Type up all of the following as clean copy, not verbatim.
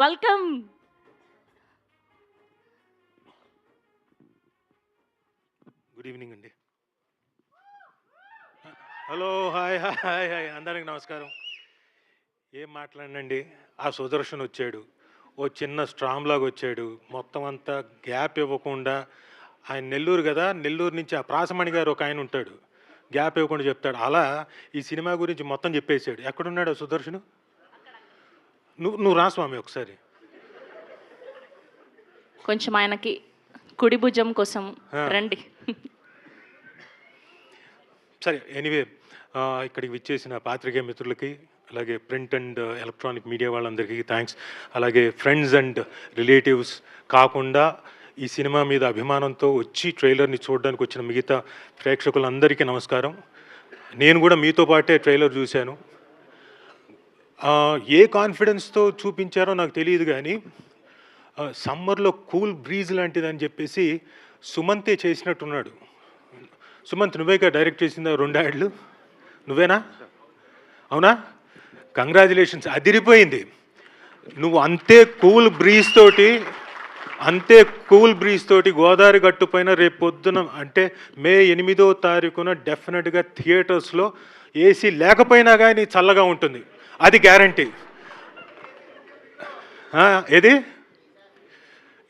Welcome. Good evening అండి. Hello, hi hi hi అందరికి నమస్కారం. ఏం మాట్లాడినండి, ఆ సుదర్శన్ వచ్చాడు, ఓ చిన్న స్ట్రామ్ లాగా వచ్చాడు, మొత్తం అంతా గ్యాప్ ఇవ్వకుండా. ఆయన నెల్లూరు కదా, నెల్లూరు నుంచి ఆ ప్రాసమణి గారు ఒక ఆయన ఉంటాడు, గ్యాప్ ఇవ్వకుండా చెప్తాడు. అలా ఈ సినిమా గురించి మొత్తం చెప్పేశాడు. ఎక్కడున్నాడు ఆ సుదర్శను? నువ్వు రా స్వామి ఒకసారి. కొంచెం ఆయనకి కుడి భుజం కోసం రండి. సరే, ఎనీవే, ఇక్కడికి విచ్చేసిన పాత్రికేయ మిత్రులకి, అలాగే ప్రింట్ అండ్ ఎలక్ట్రానిక్ మీడియా వాళ్ళందరికీ థ్యాంక్స్. అలాగే ఫ్రెండ్స్ అండ్ రిలేటివ్స్ కాకుండా ఈ సినిమా మీద అభిమానంతో వచ్చి ట్రైలర్ని చూడడానికి వచ్చిన మిగతా ప్రేక్షకులందరికీ నమస్కారం. నేను కూడా మీతో పాటే ట్రైలర్ చూశాను. ఏ కాన్ఫిడెన్స్తో చూపించారో నాకు తెలియదు, కానీ సమ్మర్లో కూల్ బ్రీజ్ లాంటిదని చెప్పేసి సుమంతే చేసినట్టున్నాడు. సుమంత్, నువ్వేగా డైరెక్ట్ చేసిందా 2 యాడ్లు? నువ్వేనా? అవునా? కంగ్రాచులేషన్స్, అదిరిపోయింది. నువ్వు అంతే కూల్ బ్రీజ్ తోటి గోదావరి గట్టు పైన రేపు పొద్దున అంటే మే 8వ తారీఖున డెఫినెట్గా థియేటర్స్లో ఏసీ లేకపోయినా కానీ చల్లగా ఉంటుంది, అది గ్యారంటీ. ఏది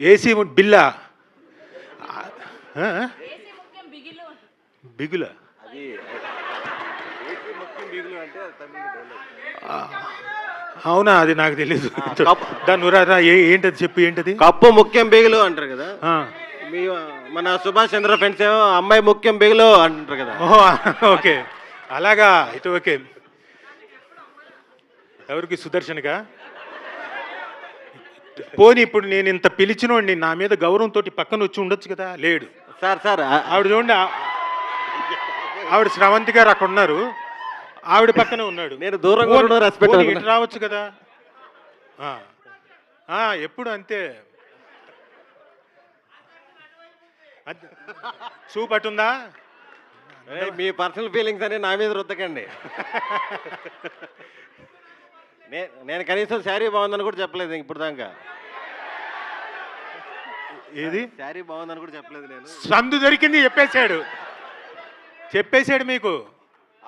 ఏసీ బిల్లా? బిగుల? అవునా, అది నాకు తెలీదు. దాని ఏంటది చెప్పు, ఏంటది? కప్పు ముఖ్యం బిగులు అంటారు కదా, మీ మన సుభాష్ చంద్ర ఫ్రెండ్స్ ఏమో అమ్మాయి ముఖ్యం బిగులు అంటారు కదా. ఓహో, ఓకే, అలాగా. ఇటు ఓకే. ఎవరికి? సుదర్శన్గా? పోనీ ఇప్పుడు నేను ఇంత పిలిచినోడిని, నా మీద గౌరవంతో పక్కన వచ్చి ఉండొచ్చు కదా, లేడు. సార్ ఆవిడ చూడండి, ఆవిడ శ్రవంతి గారు అక్కడ ఉన్నారు, ఆవిడ పక్కనే ఉన్నాడు. నేను దూరంగా ఇటు రావచ్చు కదా. ఎప్పుడు అంతే. చూపట్టుందా? మీ పర్సనల్ ఫీలింగ్స్ అని నా మీద రుద్దకండి. నేను కనీసం శారీ బాగుందని కూడా చెప్పలేదు ఇప్పుడు దాకా. ఏది శారీ బాగుందని కూడా చెప్పలేదు నేను. సందు దొరికింది చెప్పేశాడు మీకు.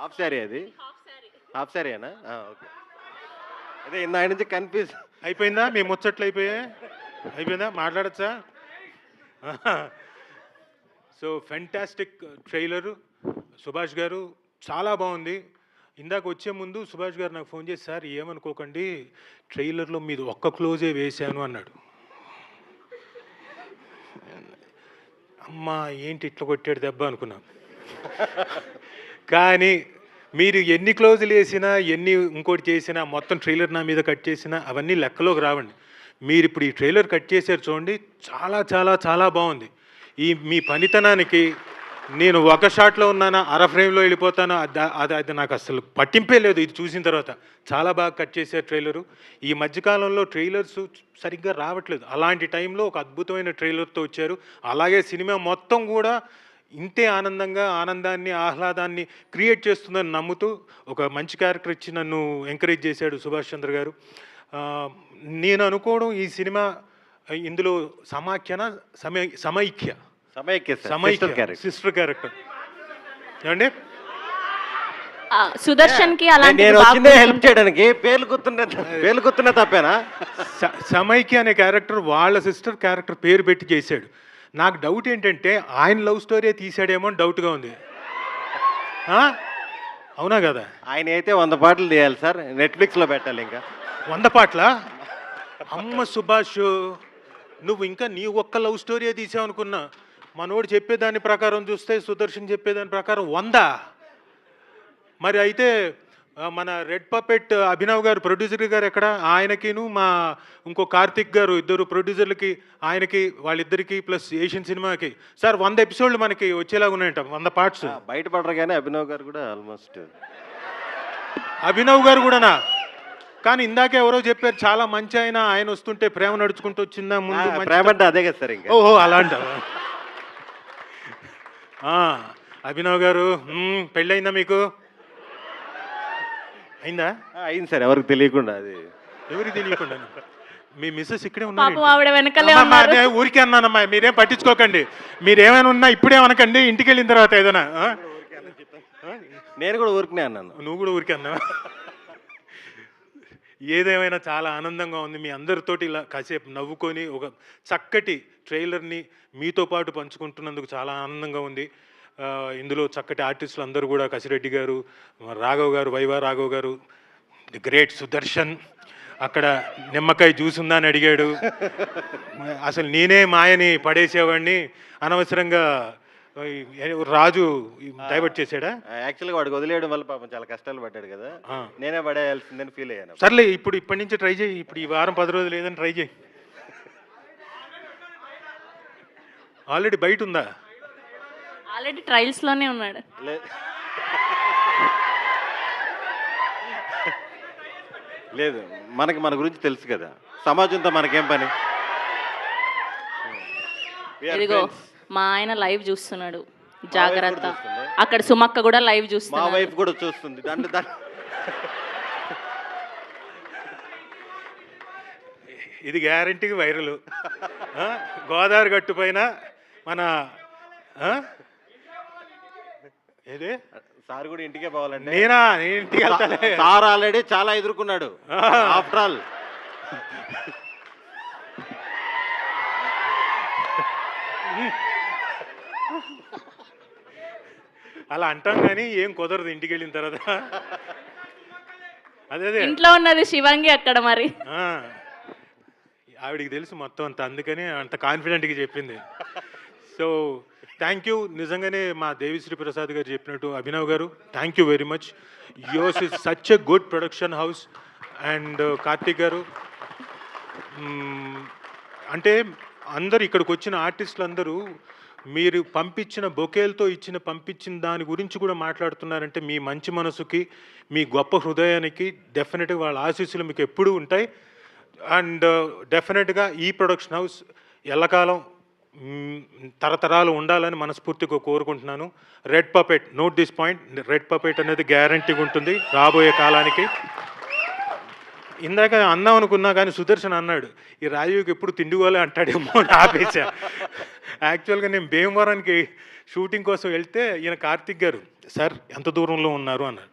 హాఫ్ శారీ, అది హాఫ్ శారీనా? ఓకే. అదే ఆయన నుంచి కన్ఫ్యూజ్ అయిపోయిందా? మీ ముచ్చట్లు అయిపోయిందా? మాట్లాడచ్చా? So fantastic trailer. Subhash garu చాలా బాగుంది. ఇందాక వచ్చే ముందు సుభాష్ గారు నాకు ఫోన్ చేసి, సార్ ఏమనుకోకండి, ట్రైలర్లో మీది ఒక్క క్లోజే వేశాను అన్నాడు. అమ్మా ఏంటి ఇట్లా కొట్టాడు దెబ్బ అనుకున్నాను. కానీ మీరు ఎన్ని క్లోజులు వేసినా, ఎన్ని ఇంకోటి చేసినా, మొత్తం ట్రైలర్ నా మీద కట్ చేసినా అవన్నీ లెక్కలోకి రావండి. మీరు ఇప్పుడు ఈ ట్రైలర్ కట్ చేశారు చూడండి, చాలా చాలా చాలా బాగుంది. మీ పనితనానికి నేను ఒక షాట్లో ఉన్నానా, అర ఫ్రేమ్లో వెళ్ళిపోతాను, అది నాకు అసలు పట్టింపే లేదు. ఇది చూసిన తర్వాత చాలా బాగా కట్ చేశారు ట్రైలరు. ఈ మధ్యకాలంలో ట్రైలర్స్ సరిగ్గా రావట్లేదు, అలాంటి టైంలో ఒక అద్భుతమైన ట్రైలర్తో వచ్చారు. అలాగే సినిమా మొత్తం కూడా ఇంతే ఆనందాన్ని ఆహ్లాదాన్ని క్రియేట్ చేస్తుందని నమ్ముతూ ఒక మంచి క్యారెక్టర్ ఇచ్చి నన్ను ఎంకరేజ్ చేశాడు సుభాష్ చంద్ర గారు. నేను అనుకోవడం ఈ సినిమా ఇందులో సమైక్య సిస్టర్ క్యారెక్టర్ ఏమండి? సుదర్శన్ కి అలాంటి హెల్ప్ చేయడానికి పేర్లు గుర్తున్న తప్పేనా? సమైక్య అనే క్యారెక్టర్ వాళ్ళ సిస్టర్ క్యారెక్టర్ పేరు పెట్టి చేశాడు. నాకు డౌట్ ఏంటంటే ఆయన లవ్ స్టోరీ తీసాడేమో అని డౌట్గా ఉంది. అవునా కదా? ఆయన అయితే 100 పాటలు తీయాలి సార్, నెట్ఫ్లిక్స్లో పెట్టాలి. ఇంకా 100 పాటల? అమ్మ సుభాష్, నువ్వు ఇంకా నీ ఒక్క లవ్ స్టోరీ తీసావు అనుకున్నా. మనోడు చెప్పేదాని ప్రకారం చూస్తే, సుదర్శన్ చెప్పేదాని ప్రకారం 100. మరి అయితే మన రెడ్ పపెట్ అభినవ్ గారు, ప్రొడ్యూసర్ గారు ఎక్కడ? ఆయనకిను మా ఇంకో కార్తిక్ గారు, ఇద్దరు ప్రొడ్యూసర్లకి, ఆయనకి, వాళ్ళిద్దరికి ప్లస్ ఏషియన్ సినిమాకి సార్ 100 ఎపిసోడ్లు మనకి వచ్చేలాగా ఉన్నాయంట, 100 పార్ట్స్. బయటపడరు కానీ అభినవ్ గారు కూడా ఆల్మోస్ట్. అభినవ్ గారు కూడానా? కానీ ఇందాకే ఎవరో చెప్పారు చాలా మంచి ఆయన వస్తుంటే ప్రేమ నడుచుకుంటూ వచ్చిందా ముందు? ప్రేమ అంటే అదే కదా సార్. ఇంకా ఓహో, అలాంటి. అభినవ్ గారు పెళ్ళయిందా మీకు? అయిందా? అయింది సార్, ఎవరికి తెలియకుండా. అది ఎవరికి తెలియకుండా మీ మిస్సెస్ ఇక్కడే పాపం ఉన్నారు ఆవిడ వెనకాలే ఉన్నారు. ఊరికే అన్నానమ్మా, మీరేం పట్టించుకోకండి. మీరేమైనా ఉన్నా ఇప్పుడే అనకండి, ఇంటికి వెళ్ళిన తర్వాత ఏదైనా. నేను కూడా ఊరికనే అన్నాను. నువ్వు కూడా ఊరికే అన్నావా? ఏదేమైనా చాలా ఆనందంగా ఉంది మీ అందరితోటి ఇలా కాసేపు నవ్వుకొని ఒక చక్కటి ట్రైలర్ని మీతో పాటు పంచుకుంటున్నందుకు చాలా ఆనందంగా ఉంది. ఇందులో చక్కటి ఆర్టిస్టులు అందరూ కూడా, కసిరెడ్డి గారు, రాఘవ్ గారు, వైవా రాఘవ్ గారు, ది గ్రేట్ సుదర్శన్, అక్కడ నిమ్మకాయ జ్యూస్ ఉందా అని అడిగాడు. అసలు నేనే మాయని పడేసేవాడిని, అనవసరంగా రాజు డైవర్ట్ చేశాడా? యాక్చువల్గా వాడికి వదిలేయడం వల్ల పాపం చాలా కష్టాలు పడ్డాడు కదా, నేనే పడేయాల్సిందని ఫీల్ అయ్యాను. సర్లే, ఇప్పటి నుంచి ట్రై చేయి. ఇప్పుడు ఈ వారం 10 రోజులు ఏదని ట్రై చేయి. ఆల్రెడీ బయట ఉందా? ఆల్రెడీ ట్రయల్స్లోనే ఉన్నాడు. లేదు, మనకి మన గురించి తెలుసు కదా, సమాజంతో మనకేం పని. ఇదిగో మా ఆయన లైవ్ చూస్తున్నాడు, జాగ్రత్త. చూస్తుంది. అక్కడ సుమక్క కూడా లైవ్ మా చూస్తున్నాడు. వైఫ్ కూడా చూస్తుంది. ఇది గ్యారంటీకి వైరల్. గోదావరి గట్టు పైన మన ఏది సార్ కూడా ఇంటికే పోవాలండి. నేను ఇంటికి వెళ్తానే. సార్ ఆల్రెడీ చాలా ఎదుర్కొన్నాడు. ఆఫ్టర్ ఆల్ అలా అంటాం కానీ ఏం కుదరదు ఇంటికి వెళ్ళిన తర్వాత. అదే ఇంట్లో ఉన్నది శివంగి అక్కడ మరి. ఆవిడికి తెలుసు మొత్తం అంత, అందుకని అంత కాన్ఫిడెంట్గా చెప్పింది. So thank you. నిజంగానే మా దేవిశ్రీ ప్రసాద్ గారు చెప్పినట్టు, అభినవ్ గారు thank you very much. యోస్ is such a good production house. And Karthik గారు, అంటే అందరు ఇక్కడికి వచ్చిన ఆర్టిస్టులు అందరూ మీరు పంపించిన బొకేలతో పంపించిన దాని గురించి కూడా మాట్లాడుతున్నారంటే మీ మంచి మనసుకి, మీ గొప్ప హృదయానికి డెఫినెట్గా వాళ్ళ ఆశీస్సులు మీకు ఎప్పుడూ ఉంటాయి. అండ్ డెఫినెట్గా ఈ ప్రొడక్షన్ హౌస్ ఎల్లకాలం తరతరాలు ఉండాలని మనస్ఫూర్తిగా కోరుకుంటున్నాను. Red puppet, note this point, red puppet అనేది గ్యారంటీగా ఉంటుంది రాబోయే కాలానికి. ఇందాక అన్నాం అనుకున్నా కానీ సుదర్శన్ అన్నాడు ఈ రాజీవ్కి ఎప్పుడు తిండిగోలే అంటాడేమో అని ఆపేశా. యాక్చువల్గా నేను భీమవరానికి షూటింగ్ కోసం వెళ్తే ఈయన కార్తిక్ గారు, సార్ ఎంత దూరంలో ఉన్నారు అన్నాడు.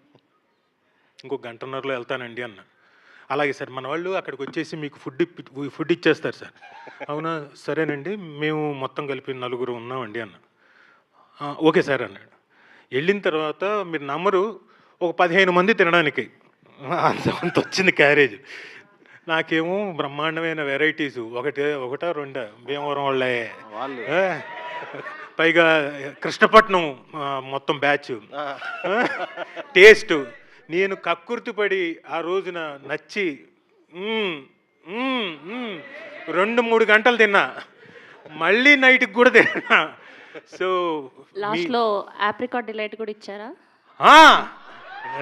ఇంకొక గంటన్నరలో వెళ్తానండి అన్నా. అలాగే సార్, మన వాళ్ళు అక్కడికి వచ్చేసి మీకు ఫుడ్ ఇచ్చేస్తారు సార్. అవునా, సరేనండి, మేము మొత్తం కలిపి 4 ఉన్నామండి అన్న. ఓకే సార్ అన్నాడు. వెళ్ళిన తర్వాత మీరు నమ్మరు, ఒక 15 మంది తినడానికి అంత వచ్చింది క్యారేజ్. నాకేమో బ్రహ్మాండమైన వెరైటీసు, ఒకటా రెండా భీమవరం వాళ్ళే, పైగా కృష్ణపట్నం మొత్తం బ్యాచ్, టేస్ట్. నేను కక్కుర్తిపడి ఆ రోజున నచ్చి 2-3 గంటలు తిన్నా, మళ్ళీ నైట్కి కూడా తిన్నా. సో లాస్ట్లో ఆప్రికాట్ డిలైట్ కూడా ఇచ్చారా?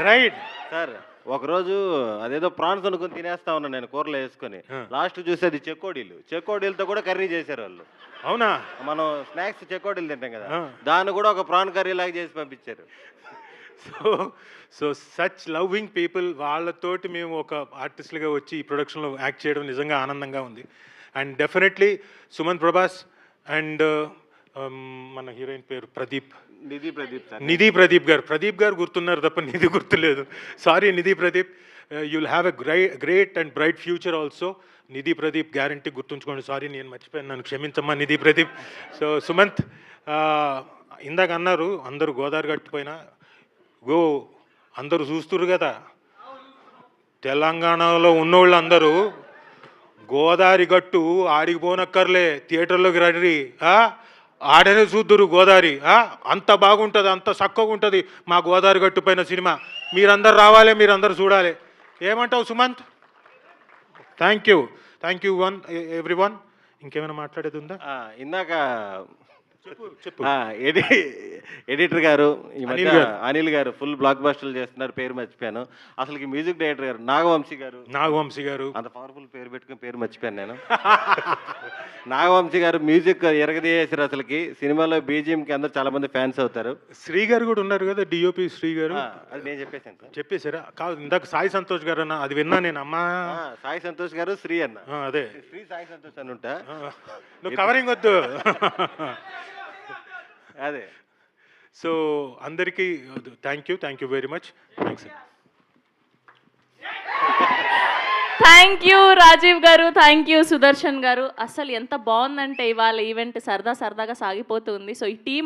Right sir. ఒకరోజు అదేదో ప్రాన్స్ అనుకుని తినేస్తా ఉన్నాను నేను కూరలో వేసుకొని, లాస్ట్ చూసేది చెక్కోడీలతో కూడా కర్రీ చేశారు వాళ్ళు. అవునా? మనం స్నాక్స్ చెక్కోడీలు తింటాం కదా, దాన్ని కూడా ఒక ప్రాన్ కర్రీ లాగా చేసి పంపించారు. సో సచ్ లవింగ్ పీపుల్, వాళ్ళతోటి మేము ఒక ఆర్టిస్టులుగా వచ్చి ఈ ప్రొడక్షన్లో యాక్ట్ చేయడం నిజంగా ఆనందంగా ఉంది. And definitely Sumanth Prabhas and మన హీరోయిన్ పేరు నిధి ప్రదీప్ గారు గుర్తున్నారు తప్ప నిధి గుర్తులేదు. Sorry Nidhi Pradeep, you'll have a great and bright future also. Nidhi Pradeep guarantee గుర్తుంచుకోండి. సారీ నేను మర్చిపోయాను, నన్ను క్షమించమ్మా నిధి ప్రదీప్. సో సుమంత్, ఇందాక అన్నారు అందరూ గోదావరి గట్టుపైన అందరూ చూస్తున్నారు కదా, తెలంగాణలో ఉన్నోళ్ళు అందరూ గోదావరి గట్టు ఆడికి పోనక్కర్లే, థియేటర్లోకి రండి, ఆడనే చూద్దురు గోదావరి, అంత బాగుంటుంది, అంత చక్కగా ఉంటుంది మా గోదావరి గట్టు పైన సినిమా. మీరందరూ రావాలి, మీరందరూ చూడాలి. ఏమంటావు సుమంత్? Thank you everyone. ఇంకేమైనా మాట్లాడేది ఉందా? ఇందాక చెప్పు. ఎడిటర్ గారు ఈ మధ్య అనిల్ గారు. అనిల్ గారు ఫుల్ బ్లాక్ బస్టర్లు చేస్తున్నారు, పేరు మర్చిపోయాను. అసలుకి మ్యూజిక్ డైరెక్టర్ గారు నాగవంశీ గారు, నాగవంశీ గారు. అంత పవర్ఫుల్ పేరు పెట్టుకుని పేరు మర్చిపోయాను నేను. నాగవంశీ గారు మ్యూజిక్ ఎరగదీసేసారు. అసలుకి సినిమాలో బీజిఎంకి అందరు చాలా మంది ఫ్యాన్స్ అవుతారు. శ్రీ గారు కూడా ఉన్నారు కదా, డిఓపి శ్రీ గారు. అది నేను చెప్పేశాను సార్. చెప్పేశారా? కాదు, ఇందాక సాయి సంతోష్ గారు అన్న, అది విన్నా నేను. అమ్మా సాయి సంతోష్ గారు, శ్రీ అన్న. అదే శ్రీ సాయి సంతోష్ అని ఉంటా. నువ్వు కవరింగ్ వద్దు. అదే. సో అందరికీ thank you very much. Thanks. Thank you Rajiv గారు, థ్యాంక్ యూ సుదర్శన్ గారు. అసలు ఎంత బాగుందంటే ఇవాళ ఈవెంట్ సరదాగా సాగిపోతుంది. సో ఈ టీం